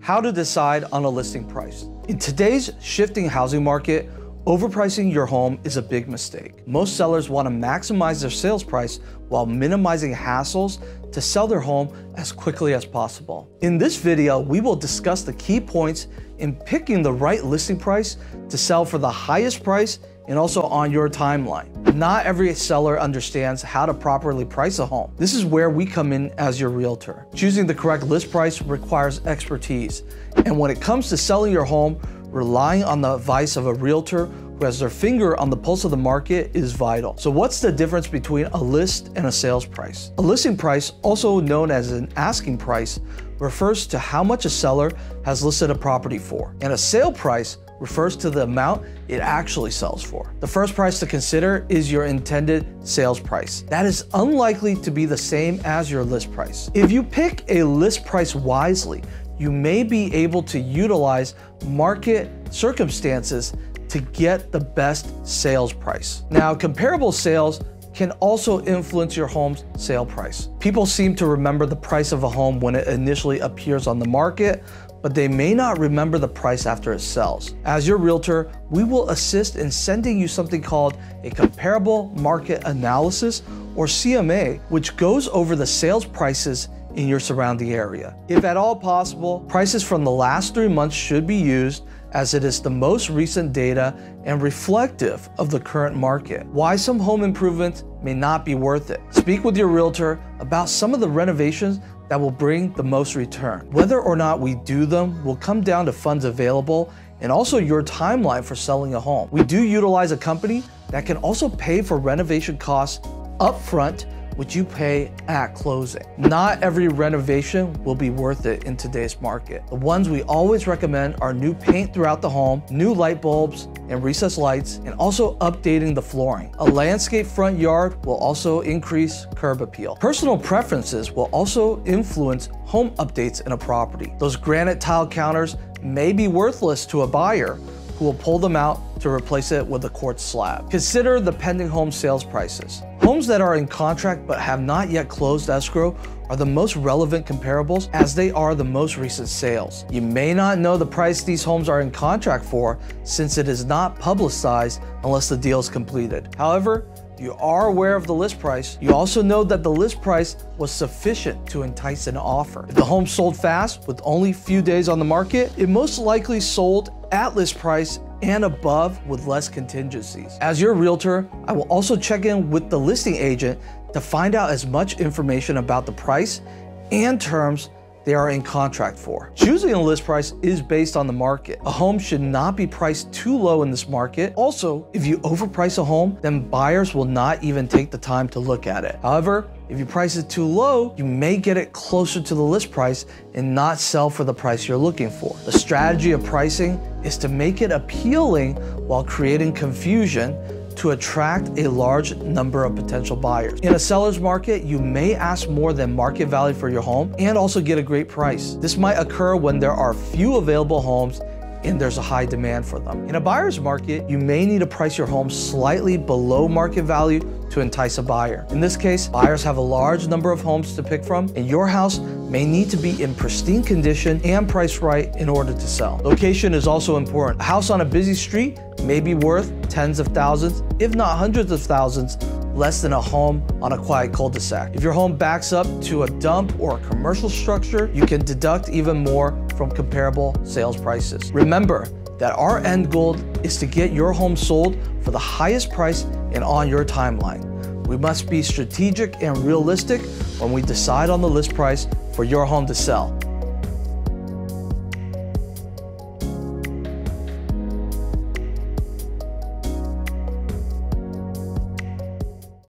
How to decide on a listing price. In today's shifting housing market, overpricing your home is a big mistake. Most sellers want to maximize their sales price while minimizing hassles to sell their home as quickly as possible. In this video, we will discuss the key points in picking the right listing price to sell for the highest price and also on your timeline. Not every seller understands how to properly price a home. This is where we come in as your realtor. Choosing the correct list price requires expertise. And when it comes to selling your home, relying on the advice of a realtor who has their finger on the pulse of the market is vital. So what's the difference between a list and a sales price? A listing price, also known as an asking price, refers to how much a seller has listed a property for. And a sale price refers to the amount it actually sells for. The first price to consider is your intended sales price. That is unlikely to be the same as your list price. If you pick a list price wisely, you may be able to utilize market circumstances to get the best sales price. Now, comparable sales can also influence your home's sale price. People seem to remember the price of a home when it initially appears on the market, but they may not remember the price after it sells. As your realtor, we will assist in sending you something called a comparable market analysis, or CMA, which goes over the sales prices in your surrounding area. If at all possible, prices from the last 3 months should be used, as it is the most recent data and reflective of the current market. Why some home improvements may not be worth it. Speak with your realtor about some of the renovations that will bring the most return. Whether or not we do them will come down to funds available and also your timeline for selling a home. We do utilize a company that can also pay for renovation costs upfront, which you pay at closing. Not every renovation will be worth it in today's market. The ones we always recommend are new paint throughout the home, new light bulbs and recessed lights, and also updating the flooring. A landscape front yard will also increase curb appeal. Personal preferences will also influence home updates in a property. Those granite tile counters may be worthless to a buyer who will pull them out to replace it with a quartz slab. Consider the pending home sales prices. Homes that are in contract but have not yet closed escrow are the most relevant comparables, as they are the most recent sales. You may not know the price these homes are in contract for, since it is not publicized unless the deal is completed. However, you are aware of the list price. You also know that the list price was sufficient to entice an offer. If the home sold fast with only a few days on the market, it most likely sold at list price and above with less contingencies. As your realtor, I will also check in with the listing agent to find out as much information about the price and terms they are in contract for. Choosing a list price is based on the market. A home should not be priced too low in this market. Also, if you overprice a home, then buyers will not even take the time to look at it. However, if you price it too low, you may get it closer to the list price and not sell for the price you're looking for. The strategy of pricing is to make it appealing while creating confusion to attract a large number of potential buyers. In a seller's market, you may ask more than market value for your home and also get a great price. This might occur when there are few available homes and there's a high demand for them. In a buyer's market, you may need to price your home slightly below market value to entice a buyer. In this case, buyers have a large number of homes to pick from, and your house may need to be in pristine condition and priced right in order to sell. Location is also important. A house on a busy street may be worth tens of thousands, if not hundreds of thousands, less than a home on a quiet cul-de-sac. If your home backs up to a dump or a commercial structure, you can deduct even more from comparable sales prices. Remember that our end goal is to get your home sold for the highest price and on your timeline. We must be strategic and realistic when we decide on the list price for your home to sell.